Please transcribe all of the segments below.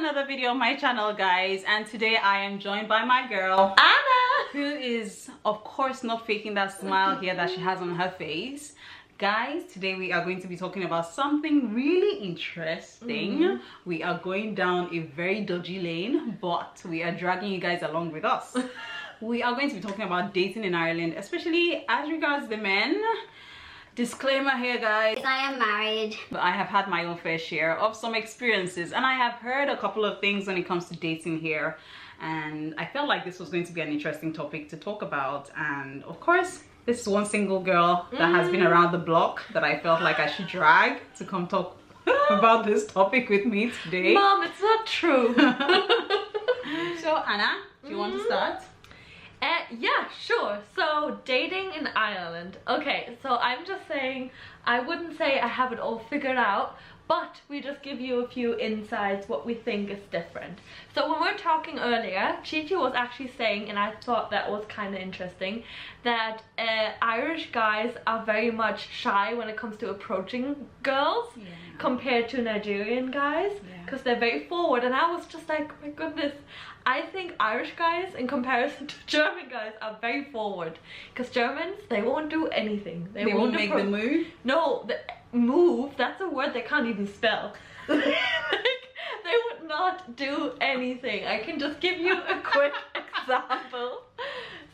another video on my channel, guys, and today I am joined by my girl Anna, who is of course not faking that smile here that she has on her face. Guys, today we are going to be talking about something really interesting. We are going down a very dodgy lane, but we are dragging you guys along with us. We are going to be talking about dating in Ireland, especially as regards the men. Disclaimer here, guys, I am married. but I have had my own fair share of some experiences, and I have heard a couple of things when it comes to dating here, and I felt like this was going to be an interesting topic to talk about. And of course, this is one single girl that has been around the block that I felt like I should drag to come talk about this topic with me today. Mom, it's not true. So Anna, do you want to start? Yeah, sure. So, dating in Ireland. Okay, so I'm just saying, I wouldn't say I have it all figured out, but we just give you a few insights what we think is different. So when we were talking earlier, Chichi was actually saying, and I thought that was kind of interesting, that Irish guys are very much shy when it comes to approaching girls compared to Nigerian guys, because they're very forward. And I was just like, my goodness, I think Irish guys in comparison to German guys are very forward, because Germans, they won't do anything. They won't make the move? No, the move, that's a word they can't even spell. Like, they would not do anything. I can just give you a quick example.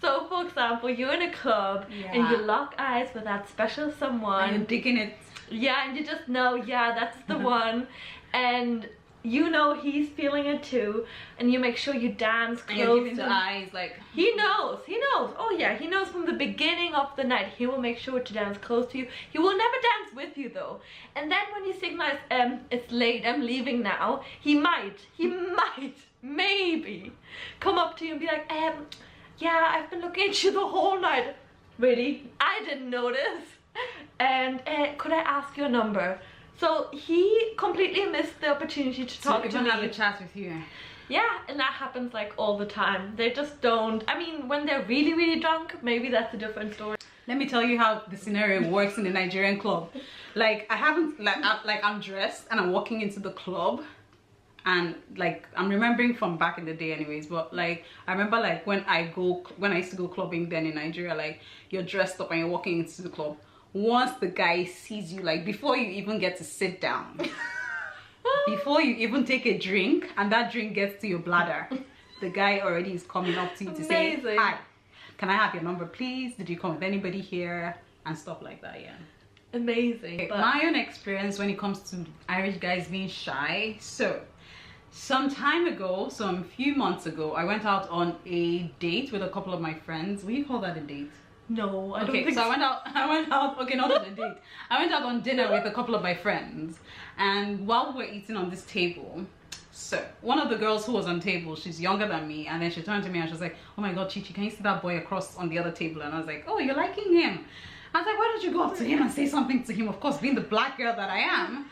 So for example, you're in a club and you lock eyes with that special someone. And you're digging it. Yeah, and you just know, yeah, that's the one. And you know he's feeling it too, and you make sure you dance close. And you're giving the eyes, like he knows. Oh yeah, he knows from the beginning of the night. He will make sure to dance close to you. He will never dance with you though. And then when you signalize, it's late, I'm leaving now, he might, maybe come up to you and be like, yeah, I've been looking at you the whole night. Really? I didn't notice. And could I ask your number? So he completely missed the opportunity to talk to me. Have a chat with you. Yeah, and that happens like all the time. They just don't. I mean, when they're really, really drunk, maybe that's a different story. Let me tell you how the scenario works in the Nigerian club. Like, I'm dressed and I'm walking into the club, and like I'm remembering from back in the day anyways, but like I remember like when I used to go clubbing then in Nigeria, like you're dressed up and you're walking into the club. Once the guy sees you, like before you even get to sit down, before you even take a drink and that drink gets to your bladder, the guy already is coming up to you to say, hi, can I have your number please? Did you come with anybody here? And stuff like that. Yeah, amazing. But my own experience when it comes to Irish guys being shy. So some time ago, some few months ago, I went out on a date with a couple of my friends. Will you call that a date? No, I don't think think so. I went out, okay, not on a date. I went out on dinner with a couple of my friends, and while we were eating on this table, so one of the girls who was on table, she's younger than me, and then she turned to me and she was like, oh my god, Chichi, can you see that boy across on the other table? And I was like, oh, you're liking him? I was like, why don't you go up to him and say something to him? Of course, being the black girl that I am.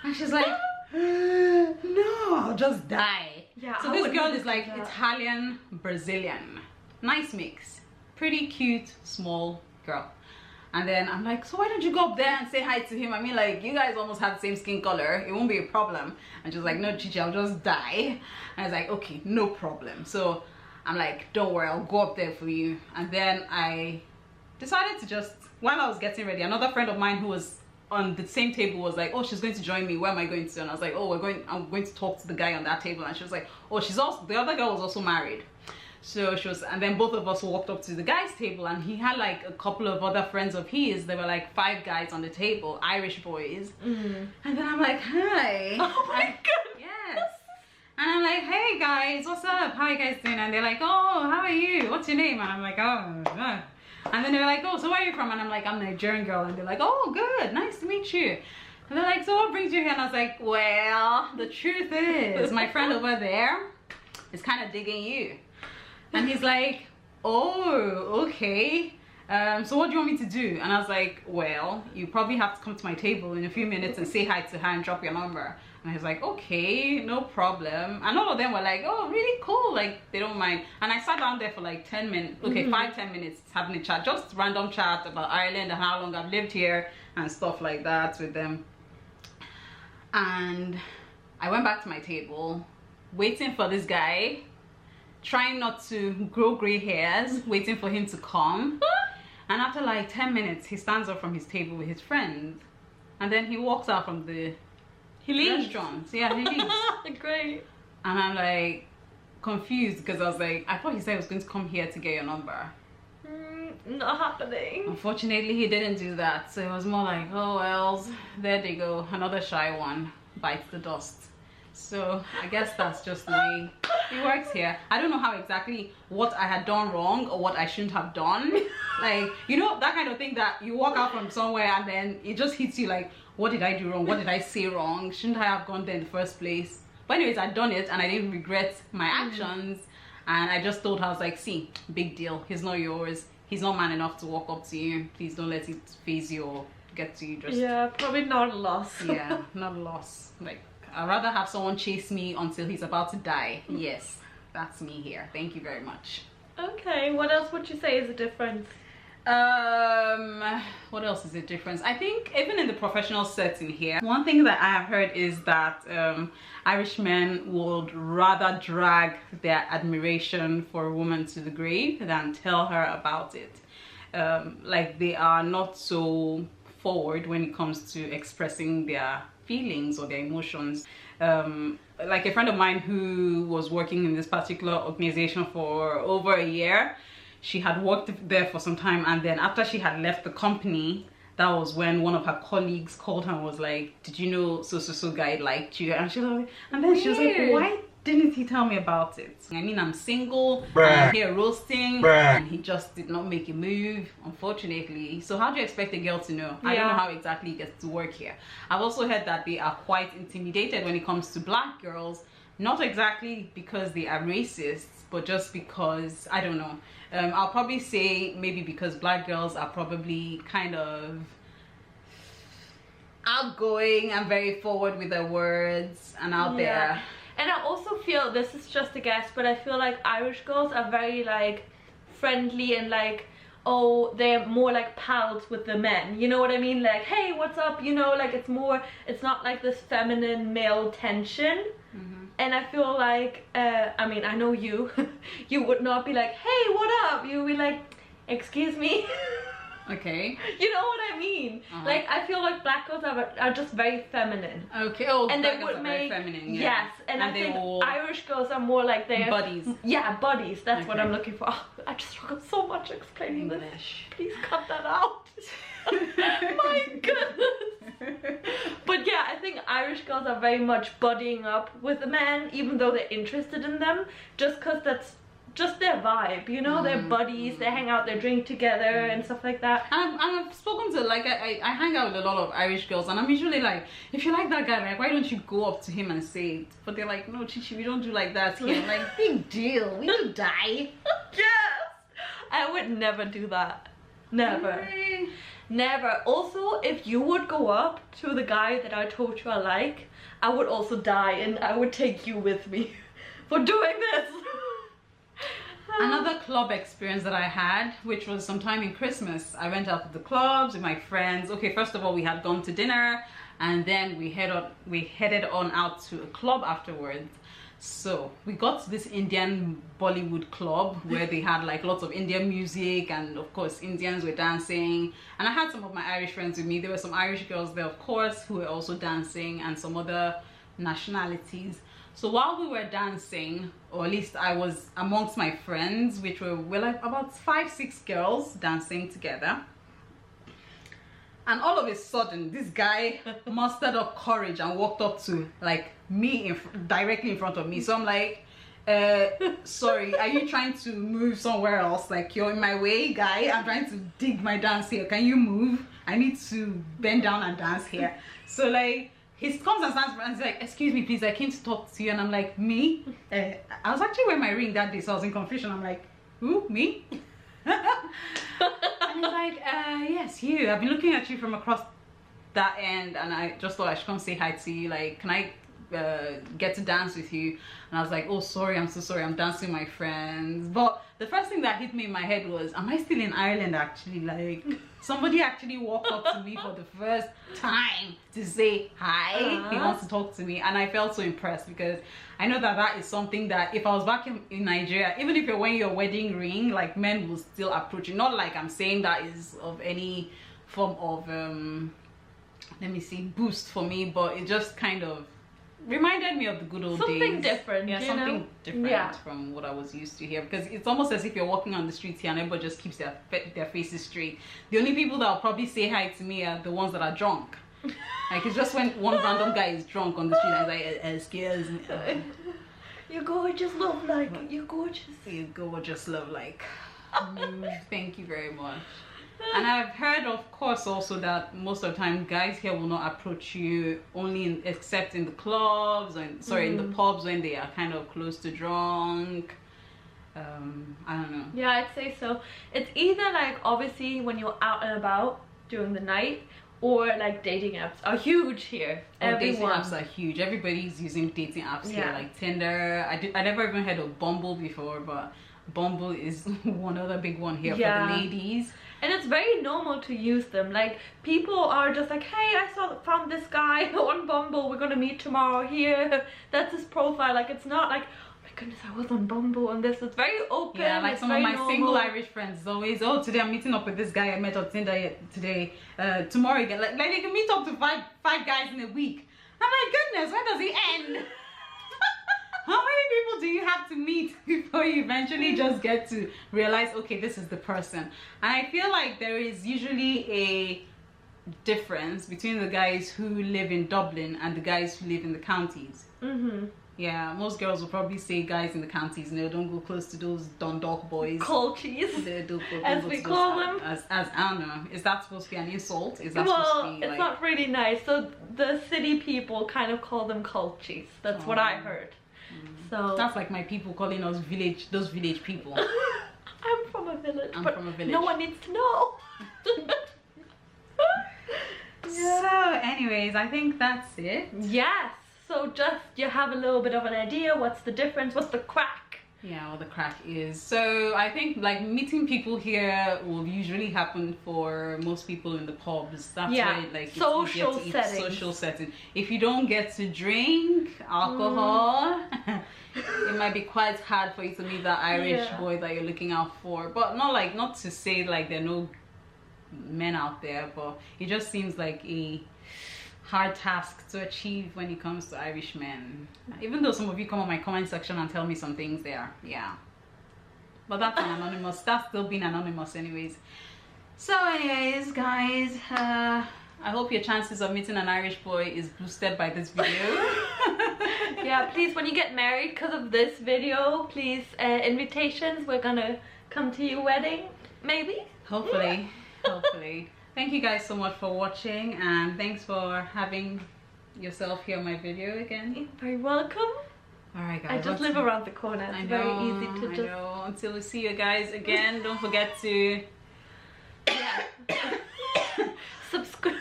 And she's like, no, I'll just die. Yeah. So this girl is like Italian, Brazilian, nice mix. Pretty cute, small girl. And then I'm like, so why don't you go up there and say hi to him? I mean, like, you guys almost have the same skin color. It won't be a problem. And she's like, no, Chichi, I'll just die. And I was like, okay, no problem. So I'm like, don't worry, I'll go up there for you. And then I decided to just, while I was getting ready, another friend of mine who was on the same table was like, oh, she's going to join me. Where am I going to? And I was like, oh, I'm going to talk to the guy on that table. And she was like, oh, the other girl was also married. So she was, and then both of us walked up to the guy's table, and he had like a couple of other friends of his. There were like 5 guys on the table, Irish boys. And then I'm like, hi. Oh my god. Yes. And I'm like, hey guys, what's up? How you guys doing? And they're like, oh, how are you? What's your name? And I'm like, oh. And then they're like, oh, so where are you from? And I'm like, I'm a Nigerian girl. And they're like, oh, good, nice to meet you. And they're like, so what brings you here? And I was like, well, the truth is, my friend over there is kind of digging you. And he's like, oh, okay. So what do you want me to do? And I was like, well, you probably have to come to my table in a few minutes and say hi to her and drop your number. And he's like, okay, no problem. And all of them were like, oh, really cool. Like, they don't mind. And I sat down there for like 10 minutes, okay, 5-10 minutes having a chat, just random chat about Ireland and how long I've lived here and stuff like that with them. And I went back to my table. waiting for this guy, trying not to grow gray hairs, waiting for him to come. And after like 10 minutes, he stands up from his table with his friend. And then he walks out from the restaurant. Yeah, he leaves. Great. And I'm like confused because I was like, I thought he said he was going to come here to get your number. Not happening. Unfortunately, he didn't do that. So it was more like, oh well, there they go. Another shy one bites the dust. So I guess that's just the way it works here. I don't know how exactly what I had done wrong or what I shouldn't have done. Like, you know, that kind of thing that you walk out from somewhere and then it just hits you like, what did I do wrong? What did I say wrong? Shouldn't I have gone there in the first place? But anyways, I'd done it and I didn't regret my actions. And I just told her, I was like, see, big deal. He's not yours. He's not man enough to walk up to you. Please don't let it phase you or get to you. Just yeah, probably not a loss. Yeah, not a loss. Like, I'd rather have someone chase me until he's about to die. Yes, that's me here. Thank you very much. Okay, what else would you say is a difference? What else is a difference? I think even in the professional setting here, one thing that I have heard is that Irishmen would rather drag their admiration for a woman to the grave than tell her about it. Like, they are not so forward when it comes to expressing their feelings or their emotions. Like a friend of mine who was working in this particular organization for over a year, she had worked there for some time, and then after she had left the company, that was when one of her colleagues called her and was like, did you know so guy liked you? And she was like, and then she was like, why didn't he tell me about it? I mean, I'm single, I'm here roasting, and he just did not make a move, unfortunately. So how do you expect a girl to know? I don't know how exactly it gets to work here. I've also heard that they are quite intimidated when it comes to black girls, not exactly because they are racists, but just because, I don't know. I'll probably say maybe because black girls are probably kind of outgoing and very forward with their words and out there. And I also feel, this is just a guess, but I feel like Irish girls are very like friendly and like, oh, they're more like pals with the men, you know what I mean? Like, hey, what's up? You know, like it's not like this feminine male tension. And I feel like, I mean, I know you, you would not be like, hey, what up? You would be like, excuse me. Okay. You know what I mean? Like, I feel like black girls are just very feminine. Okay. Oh, and black they girls would are make, very feminine. Yeah. Yes, and I think Irish girls are more like they're buddies. Yeah, buddies. That's what I'm looking for. Oh, I just struggle so much explaining this. Please cut that out. My goodness. But yeah, I think Irish girls are very much buddying up with a man, even though they're interested in them, just because that's just their vibe, you know. They're buddies, they hang out, they drink together and stuff like that. And I've spoken to, like, I hang out with a lot of Irish girls, and I'm usually like, if you like that guy, like, why don't you go up to him and say it? But they're like, no, Chichi, we don't do like that here. I'm like, big deal, we will die. Yes, I would never do that. Never. Never. Also, if you would go up to the guy that I told you I like, I would also die, and I would take you with me for doing this. Another club experience that I had, which was sometime in Christmas, I went out to the clubs with my friends. Okay, first of all, we had gone to dinner, and then we headed on out to a club afterwards. So we got to this Indian Bollywood club where they had like lots of Indian music, and of course Indians were dancing, and I had some of my Irish friends with me. There were some Irish girls there, of course, who were also dancing, and some other nationalities. So while we were dancing, or at least I was amongst my friends, which we're like about 5-6 girls dancing together, and all of a sudden this guy mustered up courage and walked up to like me directly in front of me. So I'm like, sorry, are you trying to move somewhere else? Like, you're in my way, guy. I'm trying to dig my dance here. Can you move? I need to bend down and dance here. So like, he comes and stands and he's like, excuse me, please, I came to talk to you. And I'm like, me? I was actually wearing my ring that day, so I was in confusion. I'm like, who? Me? And he's like, yes, you. I've been looking at you from across that end, and I just thought I should come say hi to you. Like, can I get to dance with you. And I was like, oh sorry, I'm so sorry, I'm dancing with my friends. But the first thing that hit me in my head was, am I still in Ireland actually? Like, somebody actually walked up to me for the first time to say hi. He wants to talk to me, and I felt so impressed, because I know that that is something that if I was back in Nigeria, even if you're wearing your wedding ring, like, men will still approach you. Not like I'm saying that is of any form of let me see, boost for me, but it just kind of reminded me of the good old days. Something different, yeah, something different from what I was used to here, because it's almost as if you're walking on the streets here and everybody just keeps their faces straight. The only people that will probably say hi to me are the ones that are drunk. Like, it's just when one random guy is drunk on the street and is like, excuse me. You're gorgeous, love, like, you're gorgeous. You're gorgeous, love, like. Thank you very much. And I've heard, of course, also that most of the time guys here will not approach you only except in the clubs, or in the pubs, when they are kind of close to drunk. I don't know. Yeah, I'd say so. It's either like, obviously, when you're out and about during the night, or like dating apps are huge here. Dating apps are huge. Everybody's using dating apps here, like Tinder. I never even heard of Bumble before, but Bumble is one other big one here for the ladies. And it's very normal to use them. Like, people are just like, hey, found this guy on Bumble, we're gonna meet tomorrow here. That's his profile. Like, it's not like, oh my goodness, I was on Bumble and this. It's very open. Yeah, like, it's some of my single Irish friends always, oh, today I'm meeting up with this guy I met on Tinder today. Tomorrow again. Like they can meet up to five guys in a week. I'm like, goodness, when does it end? How many people do you have to meet before you eventually just get to realize, okay, this is the person? And I feel like there is usually a difference between the guys who live in Dublin and the guys who live in the counties. Yeah, most girls will probably say guys in the counties, no, don't go close to those Dundalk boys. Culchies, as we call them. As I don't know, is that supposed to be an insult? Is that supposed to be it's not really nice. So the city people kind of call them culchies. That's what I heard. So that's like my people calling us those village people. I'm from a village. I'm from a village. No one needs to know. So anyways, I think that's it. Yes. So just, you have a little bit of an idea. What's the difference? What's the crack? Yeah, what the crack is. So I think, like, meeting people here will usually happen for most people in the pubs. That's where, like, social setting. Social setting. If you don't get to drink alcohol, it might be quite hard for you to meet that Irish boy that you're looking out for. But not to say like there are no men out there, but it just seems like a hard task to achieve when it comes to Irishmen. Even though some of you come on my comment section and tell me some things there, but that's an anonymous. That's still being anonymous anyways. So anyways, guys, I hope your chances of meeting an Irish boy is boosted by this video. Yeah, please, when you get married, because of this video, please, invitations, we're gonna come to your wedding, maybe. Hopefully. Hopefully. Thank you guys so much for watching, and thanks for having yourself here on my video again. You're very welcome. Alright guys, I just live around the corner. It's very easy to just... I know. Until we see you guys again, don't forget to subscribe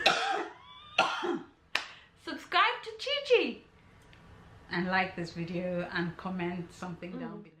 to Chi-Chi. And like this video and comment something down below.